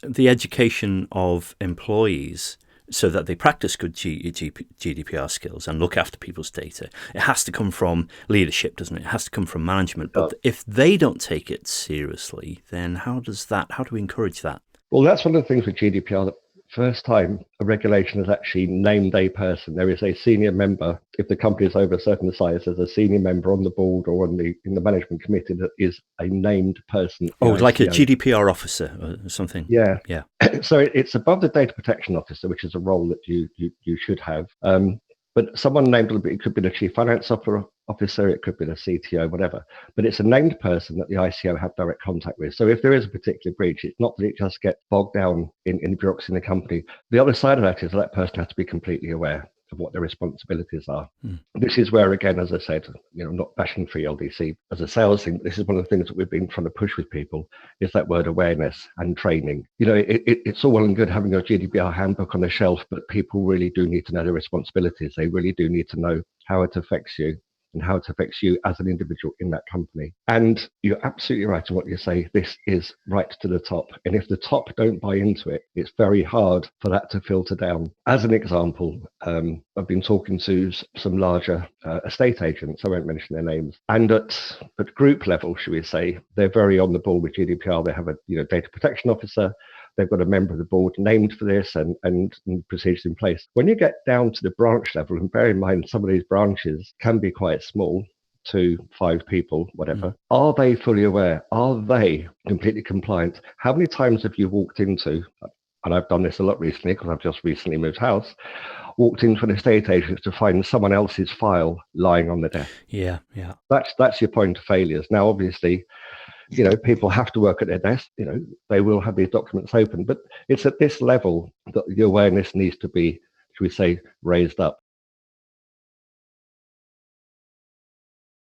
the education of employees so that they practice good GDPR skills and look after people's data. It has to come from leadership, doesn't it? It has to come from management. But if they don't take it seriously, then how do we encourage that? Well, that's one of the things with GDPR. The first time a regulation has actually named a person. There is a senior member. If the company is over a certain size, there's a senior member on the board or in the management committee that is a named person. Oh, like a GDPR officer or something. Yeah. Yeah. So it's above the data protection officer, which is a role that you should have. But someone named, it could be the chief finance officer, it could be the CTO, whatever. But it's a named person that the ICO have direct contact with. So if there is a particular breach, it's not that it just gets bogged down in bureaucracy in the company. The other side of that is that person has to be completely aware of what their responsibilities are. This is where, again, as I said, not bashing free LDC as a sales thing, but this is one of the things that we've been trying to push with people is that word awareness and training. It's all well and good having a GDPR handbook on the shelf, but people really do need to know their responsibilities. They really do need to know how it affects you and how it affects you as an individual in that company. And you're absolutely right in what you say. This is right to the top. And if the top don't buy into it, it's very hard for that to filter down. As an example, I've been talking to some larger estate agents. I won't mention their names. And at group level, should we say, they're very on the ball with GDPR. They have a data protection officer. They've got a member of the board named for this and procedures in place. When you get down to the branch level, and bear in mind some of these branches can be quite small, 2, 5 people, whatever. Are they fully aware? Are they completely compliant? How many times have you walked into, and I've done this a lot recently because I've just recently moved house, walked into an estate agent to find someone else's file lying on the desk? Yeah. That's your point of failures. Now, obviously, people have to work at their desk. They will have these documents open, but it's at this level that the awareness needs to be, should we say, raised up.